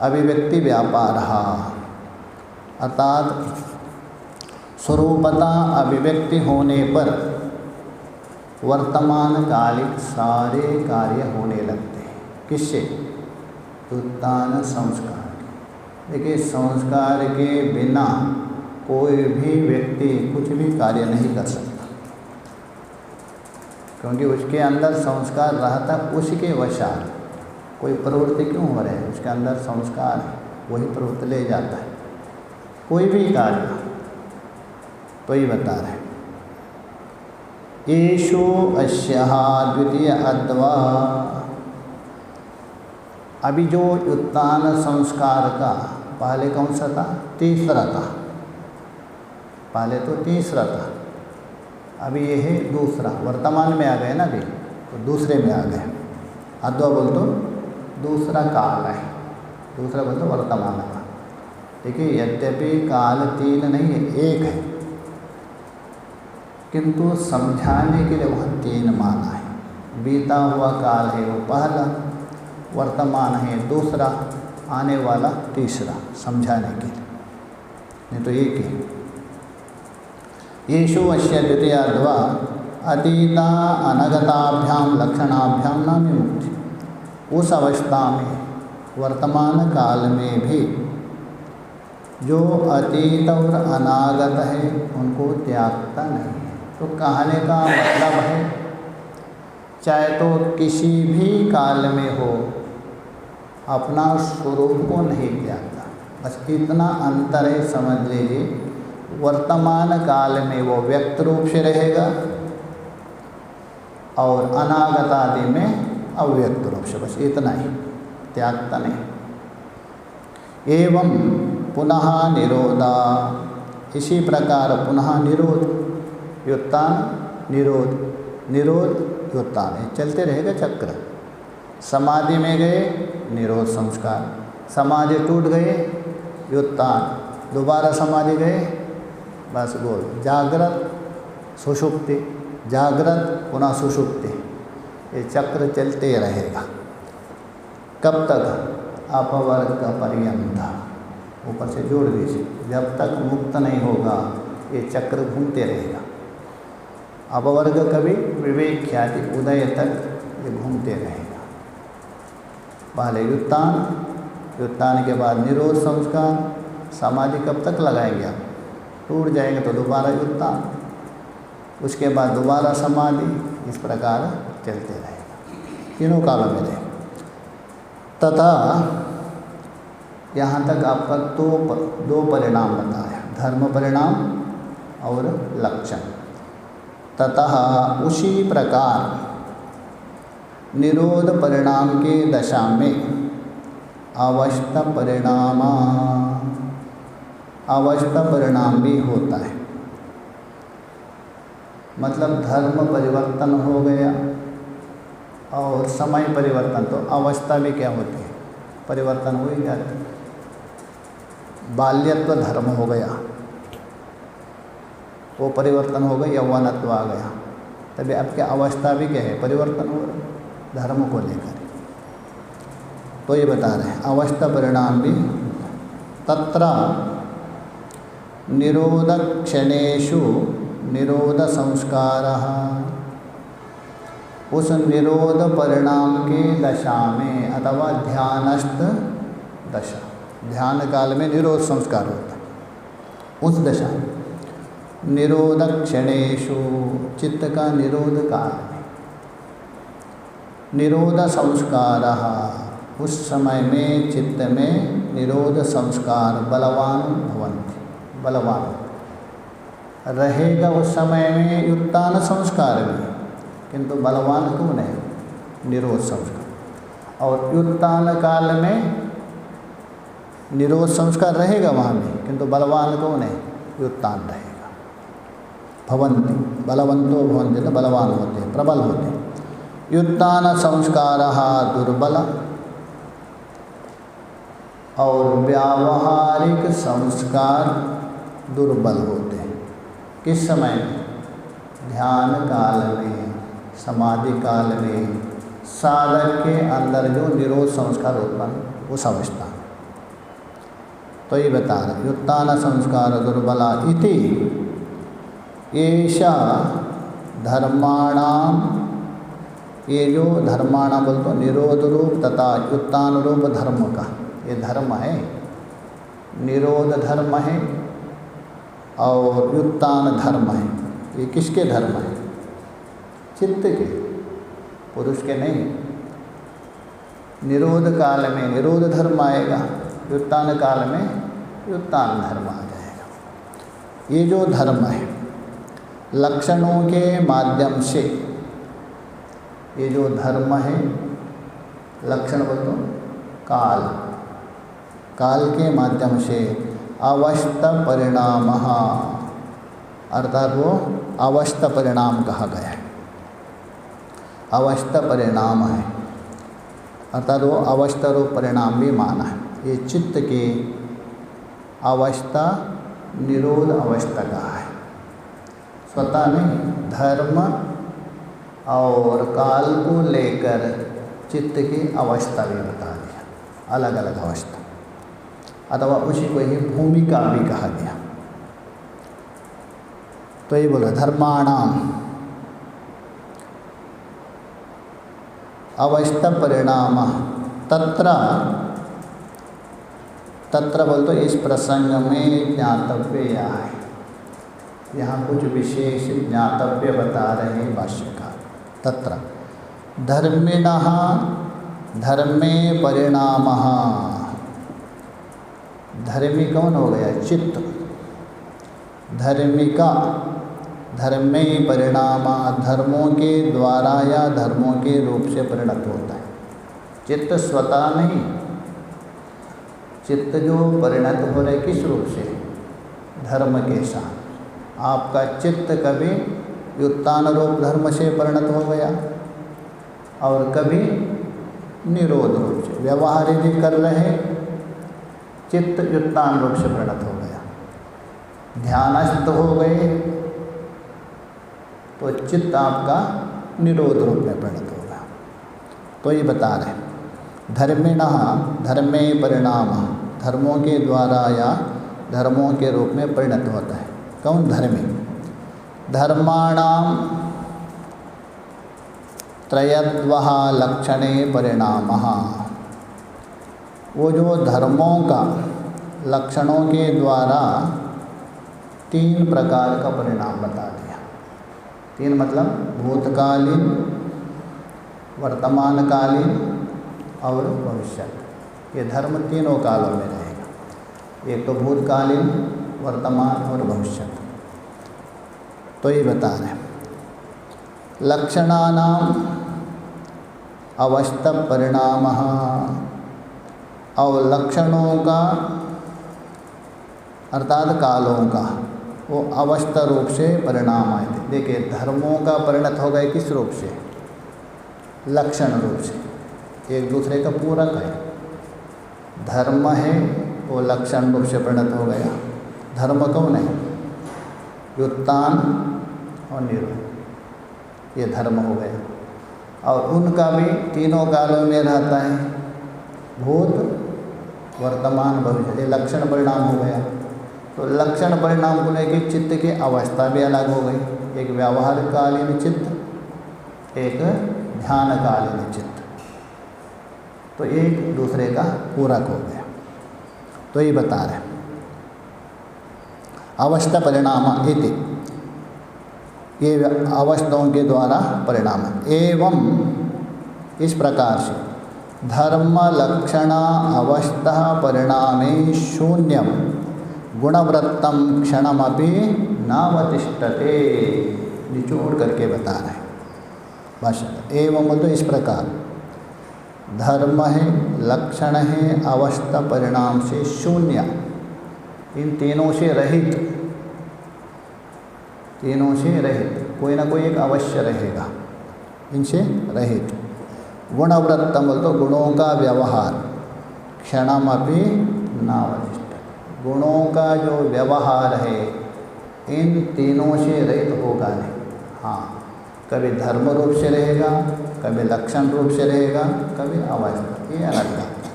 अभिव्यक्ति व्यापार अर्थात स्वरूपता अभिव्यक्ति होने पर वर्तमान कालिक सारे कार्य होने लगते हैं। किससे? उत्तान संस्कार। देखिए, संस्कार के बिना कोई भी व्यक्ति कुछ भी कार्य नहीं कर सकता, क्योंकि उसके अंदर संस्कार रहता, उसके वशात कोई प्रवृत्ति क्यों हो रहा है, उसके अंदर संस्कार है, वही प्रवृत्ति ले जाता है कोई भी कार्य। तो ये बता रहे हैं, येषु अस्यः द्वितीय अद्वा। अभी जो उत्तान संस्कार का पहले कौन सा था, तीसरा था। पहले तो तीसरा था, अभी ये है दूसरा। वर्तमान में आ गए ना अभी, तो दूसरे में आ गए। अद्वा बोल तो दूसरा काल है, दूसरा बोल तो वर्तमान का। देखिए, यद्यपि काल तीन नहीं है, एक है, किंतु समझाने के लिए वह तीन माना है। बीता हुआ काल है वो पहला, वर्तमान है दूसरा, आने वाला तीसरा, समझाने के लिए, नहीं तो एक ही। येषु अस्य द्वितीयाद्वा अतीता अनगताभ्याम लक्षणाभ्याम नाम मुक्ति। उस अवस्था में वर्तमान काल में भी जो अतीत और अनागत है उनको त्यागता नहीं है। तो कहने का मतलब है, चाहे तो किसी भी काल में हो, अपना स्वरूप को नहीं त्यागता। बस इतना अंतर है, समझ लीजिए। वर्तमान काल में वो व्यक्त रूप से रहेगा और अनागत आदि में अव्यक्त रूप से, बस इतना ही, त्यागता नहीं। एवं पुनः निरोधा, इसी प्रकार पुनः निरोध, व्युत्थान निरोध, निरोध व्युत्थान, ये चलते रहेगा चक्र। समाधि में गए निरोध संस्कार, समाधि टूट गए व्युत्थान, दोबारा समाधि गए, बस गोल। जागृत सुषुप्ति, जागृत पुनः सुषुप्ति, ये चक्र चलते रहेगा। कब तक? अपवर्ग पर्यंत, ऊपर से जोड़ दीजिए, जब तक मुक्त नहीं होगा ये चक्र घूमते रहेगा। अपवर्ग कभी विवेक ख्याति उदय तक ये घूमते रहेगा। पहले व्युत्थान, व्युत्थान के बाद निरोध संस्कार, समाधि कब तक लगाएंगे आप? टूट जाएंगे तो दोबारा व्युत्थान, उसके बाद दोबारा समाधि, इस प्रकार चलते रहेगा, तीनों कालों में रहेगा। तथा यहाँ तक आपका दो परिणाम बताया, धर्म परिणाम और लक्षण। ततः उसी प्रकार निरोध परिणाम के दशा में अवस्था परिणाम भी होता है। मतलब धर्म परिवर्तन हो गया और समय परिवर्तन, तो अवस्था भी क्या होती है, परिवर्तन हो ही जाती है। बाल्यत्व धर्म हो गया, वो परिवर्तन हो गया, यौवनत्व आ गया, तभी आपकी अवस्था भी क्या है, परिवर्तन हो रहा धर्म को लेकर। तो ये बता रहे हैं अवस्था परिणाम भी। तत्र निरोध क्षणेषु निरोध संस्कारः, उस निरोध परिणाम के दशा में अथवा ध्यानस्थ दशा, ध्यान काल में निरोध संस्कार होता है, उस दशा में निरोध क्षणेषु, चित्त का निरोध काल में, निरोध संस्कारः, उस समय में चित्त में निरोध संस्कार बलवान भवन्ति, बलवान रहेगा उस समय में उत्तान संस्कार भी, किंतु बलवान क्यों नहीं, निरोध संस्कार। और उत्तान काल में निरोध संस्कार रहेगा वहाँ भी, किंतु बलवान क्यों नहीं, उत्तान रहेगा। भवन्ति बलवंतो भवन्ति, तो बलवान होते हैं, प्रबल होते हैं। उत्तान संस्कारः दुर्बल, और व्यावहारिक संस्कार दुर्बल होते हैं। किस समय में, ध्यान काल में, समाधि काल में, साधक के अंदर जो निरोध संस्कार उत्पन्न उस अवस्था। तो ये बता रहे उत्तान संस्कार दुर्बला इति एषा धर्माणाम, ये जो धर्माणाम बोलते निरोध रूप तथा उत्तान रूप धर्म का ये धर्म है, निरोध धर्म है और उत्तान धर्म है। ये किसके धर्म है, चित्त के, पुरुष के नहीं। निरोध काल में निरोध धर्म आएगा, उत्तान काल में उत्तान धर्म आ जाएगा। ये जो धर्म है लक्षणों के माध्यम से, ये जो धर्म है लक्षण बोलो काल, काल के माध्यम से अवस्थ परिणाम, अर्थात वो अवस्थ परिणाम कहा गया है। अवस्थ परिणाम है अर्थात वो अवस्थ रूप परिणाम भी माना है। ये चित्त की अवस्था निरोध अवस्था का है, स्वतः नहीं। धर्म और काल को लेकर चित्त की अवस्था भी बता दिया, अलग अलग अवस्था, अथवा उसी को ही भूमिका भी कहा गया। तो ये बोला धर्माणाम अवस्थ परिणाम तत्र, तत्र बोल तो इस प्रसंग में ज्ञातव्य यह है, यहाँ कुछ विशेष ज्ञातव्य बता रहे हैं भाष्यकार। तत्र धर्मिणः धर्मे परिणामः, धर्मी कौन हो गया, चित्त। धर्मिका धर्मे परिणाम, धर्मों के द्वारा या धर्मों के रूप से परिणत होता है। चित्त स्वतः नहीं, चित्त जो परिणत हो रहे किस रूप से, धर्म के साथ। आपका चित्त कभी उत्तान रूप धर्म से परिणत हो गया और कभी निरोध रूप से, व्यवहार यदि कर रहे चित्त उत्तान रूप से परिणत हो गया, ध्यानस्थ हो गए तो चित्त आपका निरोध रूप में परिणत होगा। तो ये बता रहे धर्मिणः धर्मे परिणाम, धर्मों के द्वारा या धर्मों के रूप में परिणत होता है। कौन धर्मी, धर्माणाम त्रयद्वः लक्षणे परिणामः, वो जो धर्मों का लक्षणों के द्वारा 3 प्रकार का परिणाम बता दिया। 3 मतलब भूतकालीन, वर्तमानकालीन और भविष्य। ये धर्म तीनों कालों में रहेगा, एक तो भूतकालीन, वर्तमान और भविष्य। तो ये बता रहे लक्षणानाम अवस्थ परिणामः, और लक्षणों का अर्थात कालों का वो अवस्था रूप से परिणाम आए थे। देखिए धर्मों का परिणत हो गए किस रूप से, लक्षण रूप से, एक दूसरे का पूरक है। धर्म है वो लक्षण रूप से परिणत हो गया। धर्म कौन है, उत्तान और निरोध, ये धर्म हो गया। और उनका भी तीनों कालों में रहता है, भूत, वर्तमान, भविष्य, ये लक्षण परिणाम हो गया। तो लक्षण परिणाम को लेकर चित्त की अवस्था भी अलग हो गई, एक व्यावहारिककालीन चित्त, एक ध्यानकालीन चित्त, तो एक दूसरे का पूरक हो गया। तो ये बता रहे अवस्था परिणाम इति, ये अवस्थाओं के द्वारा परिणाम। एवं इस प्रकार से धर्म लक्षण अवस्था परिणामे शून्यम गुणवृत्तम क्षणमपि नावतिष्ठते। निचोड़ करके बता रहे हैं भाषा। एवं तो इस प्रकार धर्म है, लक्षण है, अवस्था परिणाम से शून्य, इन तीनों से रहित, तीनों से रहित, कोई ना कोई एक अवश्य रहेगा, इनसे रहित। गुणवृत्तम बोल तो गुणों का व्यवहार, क्षणमपि नावतिष्ठते, गुणों का जो व्यवहार है इन तीनों से रहित होगा नहीं। हाँ, कभी धर्म रूप से रहेगा, कभी लक्षण रूप से रहेगा, कभी अवस्था, ये अलग बात है,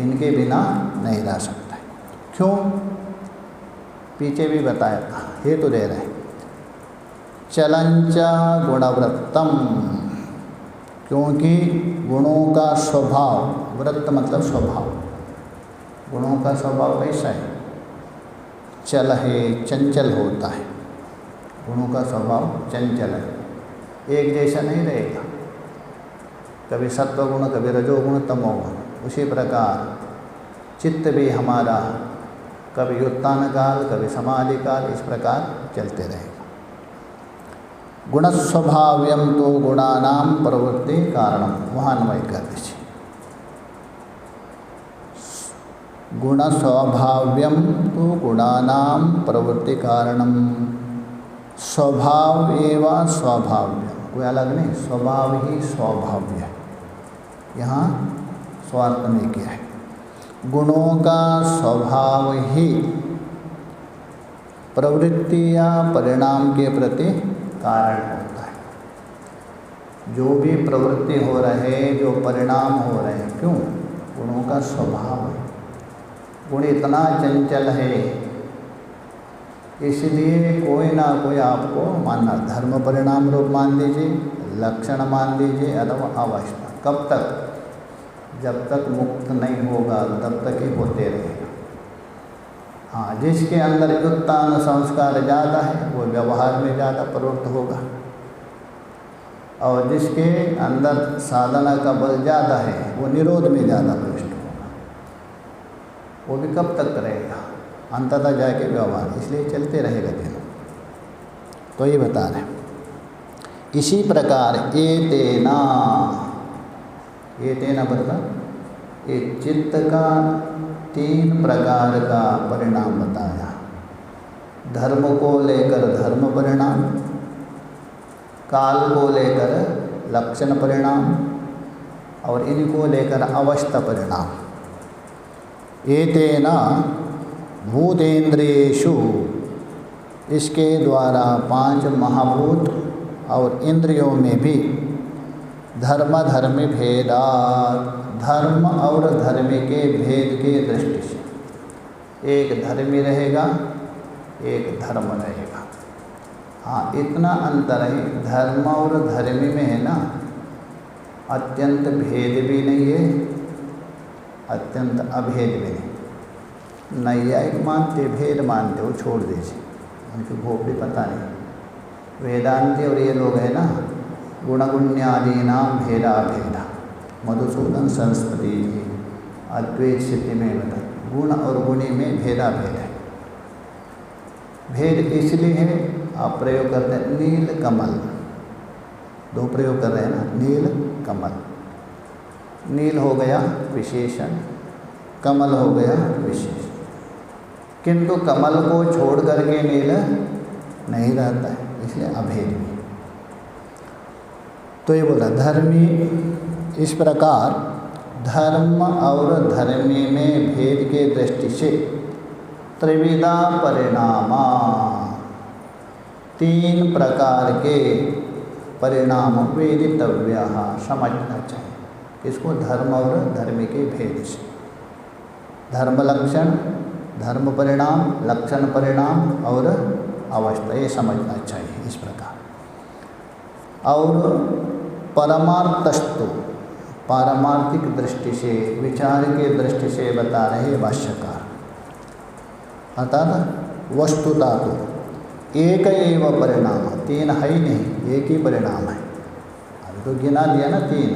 इनके बिना नहीं रह सकता। क्यों? पीछे भी बताया था, हेतु दे रहे हैं। चलंच गुणवृत्तम, क्योंकि गुणों का स्वभाव, वृत्त मतलब स्वभाव, गुणों का स्वभाव कैसा है? चल है, चंचल होता है। गुणों का स्वभाव चंचल है, एक जैसा नहीं रहेगा, कभी सत्वगुण, कभी रजोगुण, तमोगुण। उसी प्रकार चित्त भी हमारा कभी उत्तान काल, कभी समाधि काल, इस प्रकार चलते रहेगा। गुणस्वभाव्यम तो गुणानाम प्रवृत्ति कारणम, वहाँ अन्वय कर दीजिए। गुणस्वभाव्यम तो गुणानाम प्रवृत्ति कारणम, स्वभाव एवं स्वभाव्य, कोई अलग नहीं, स्वभाव ही स्वभाव्य है। यहाँ स्वार्थ में क्या है? गुणों का स्वभाव ही प्रवृत्ति या परिणाम के प्रति कारण होता है। जो भी प्रवृत्ति हो रहे, जो परिणाम हो रहे, क्यों? गुणों का स्वभाव है। गुण इतना चंचल है, इसलिए कोई ना कोई आपको मानना, धर्म परिणाम रूप मान लीजिए, लक्षण मान लीजिए, अथवा अवस्था। कब तक? जब तक मुक्त नहीं होगा तब तक ही होते रहेगा। हाँ, जिसके अंदर उत्तान संस्कार ज़्यादा है वो व्यवहार में ज़्यादा प्रवृत्त होगा, और जिसके अंदर साधना का बल ज़्यादा है वो निरोध में ज़्यादा प्रविष्ट होगा। वो भी कब तक रहेगा? अंततः जाके व्यवहार, इसलिए चलते रहेगा तीनों। तो ये बता रहे हैं। इसी प्रकार ये तेना मतलब ये चित्त का 3 प्रकार का परिणाम बताया। धर्म को लेकर धर्म परिणाम, काल को लेकर लक्षण परिणाम, और इनको लेकर अवस्था परिणाम। एतेना भूतेन्द्रियेषु, इसके द्वारा 5 महाभूत और इंद्रियों में भी धर्म धर्मी भेदात्, धर्म और धर्मी के भेद के दृष्टि से एक धर्मी रहेगा, एक धर्म रहेगा। हाँ, इतना अंतर है, धर्म और धर्मी में है ना, अत्यंत भेद भी नहीं है, अत्यंत अभेद भी नहीं। नैयायिक मानते, भेद मानते, वो छोड़ दीजिए, उनकी भोपड़ी पता नहीं। वेदांती और ये लोग हैं ना, गुणगुण्यादीनाम भेदा भेदा, मधुसूदन सरस्वती जी अद्वैत स्थिति में बता, गुण और गुणी में भेदा भेद है। भेद इसलिए है, आप प्रयोग करते हैं नील कमल, 2 प्रयोग कर रहे हैं ना, नील कमल। नील हो गया विशेषण, कमल हो गया विशेषण, किंतु कमल को छोड़ करके नील नहीं रहता है, इसलिए अभेद भी। तो ये बोला धर्मी, इस प्रकार धर्म और धर्मी में भेद के दृष्टि से त्रिविधा परिणामा, 3 प्रकार के परिणाम वेदितव्य, समझना चाहिए। इसको धर्म और धर्मी के भेद से, धर्म लक्षण, धर्म परिणाम, लक्षण परिणाम और अवस्था, ये समझना चाहिए इस प्रकार। और परमार्थस्तु, पारमार्थिक दृष्टि से, विचार के दृष्टि से बता रहे भाष्यकार। अर्थात वस्तुता तो एक एव परिणाम, 3 है ही नहीं, एक ही परिणाम है। अभी तो गिना दिया ना 3,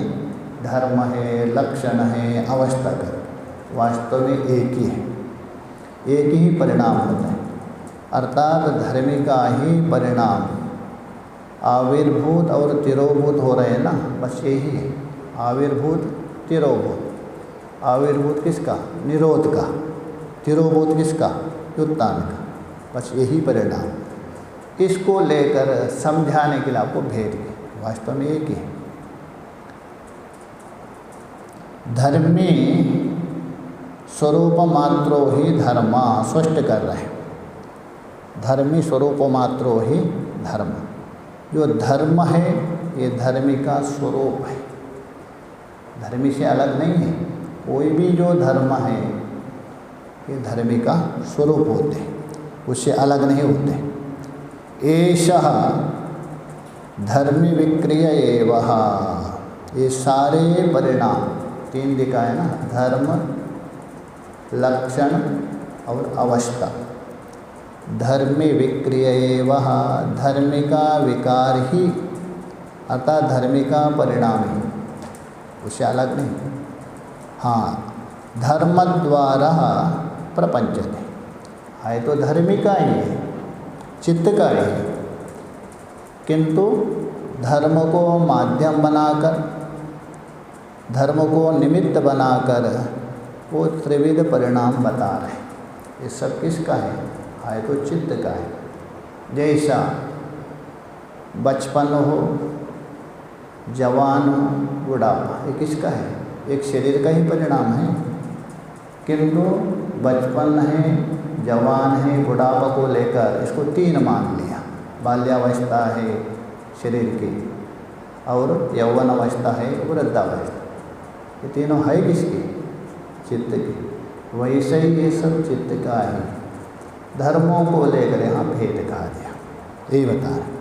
धर्म है, लक्षण है, अवस्था कर, वास्तव में एक ही है, एक ही परिणाम होता है। अर्थात धर्म का ही परिणाम आविर्भूत और तिरोभूत हो रहे हैं ना, बस यही है। आविर्भूत तिरोभूत। आविर्भूत किसका? निरोध का। तिरोभूत किसका? उत्थान का। बस यही परिणाम। इसको लेकर समझाने के लिए आपको भेद के वास्तव में एक ही है। धर्मी स्वरूप मात्रो ही धर्म, स्पष्ट कर रहे हैं। धर्मी स्वरूप मात्रो ही धर्म। जो धर्म है ये धर्मी का स्वरूप है, धर्मी से अलग नहीं है। कोई भी जो धर्म है ये धर्मी का स्वरूप होते हैं, उससे अलग नहीं होते। एषः धर्मी विक्रिय एवः, ये सारे परिणाम तीन दिखाए ना, धर्म, लक्षण और अवस्था। धर्मी विक्रिय एवः, धर्मी का विकार ही अर्थात धर्मी का परिणाम ही, उससे अलग नहीं। हाँ, धर्म द्वारा प्रपंचते है तो धर्मी का ही है, चित्त का ही है, किंतु धर्म को माध्यम बनाकर, धर्म को निमित्त बनाकर वो त्रिविध परिणाम बता रहे हैं। ये सब किसका है तो चित्त का है। जैसा बचपन हो, जवान हो, बुढ़ापा, ये किसका है? एक शरीर का ही परिणाम है, किंतु बचपन है, जवान है, बुढ़ापा को लेकर इसको तीन मान लिया। बाल्यावस्था है शरीर की, और यौवन अवस्था है, वृद्धावस्था। ये तीनों है किसकी? चित्त की। वैसे ही ये सब चित्त का है। धर्मों को लेकर यहाँ भेद कहा गया, यही बता रहे।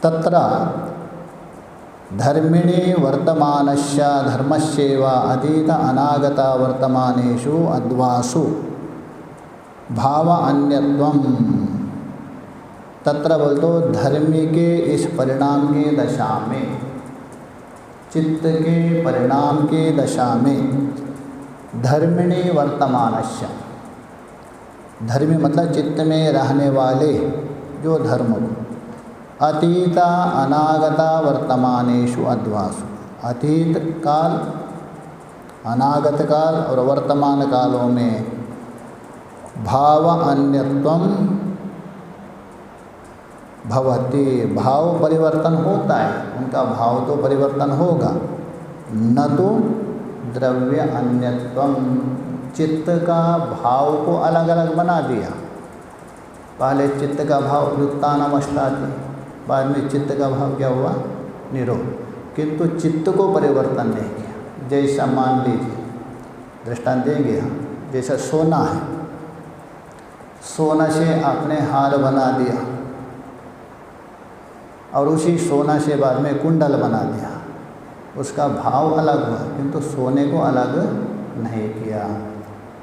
तत्र धर्मिणी वर्तमानस्य धर्मस्यैव अतीत अनागत वर्तमानेषु अद्वासु भाव अन्यत्वम। तत्र बोल तो धर्मी के इस परिणाम के दशा में, चित्त के परिणाम के दशा में, धर्मिणी वर्तमानस्य, धर्मी मतलब चित्त में रहने वाले जो धर्म को, अतीत अनागत वर्तमानेषु अद्वासु, अतीत काल, अनागत काल और वर्तमान कालों में भाव अन्यत्वम भवति, भाव परिवर्तन होता है, उनका भाव तो परिवर्तन होगा, न तो द्रव्य अन्यत्वम, चित्त का भाव को अलग अलग बना दिया। पहले चित्त का भाव व्युत्थान अवस्था थी, बाद में चित्त का भाव क्या हुआ? निरोध। किंतु चित्त को परिवर्तन नहीं किया। जैसा मान लीजिए, दृष्टांत देंगे हम, जैसा सोना है, सोना से आपने हार बना दिया और उसी सोना से बाद में कुंडल बना दिया, उसका भाव अलग हुआ, किंतु सोने को अलग नहीं किया।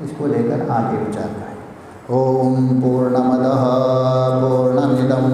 इसको लेकर आगे विचार करें। ओम पूर्णमदः पूर्णमिदं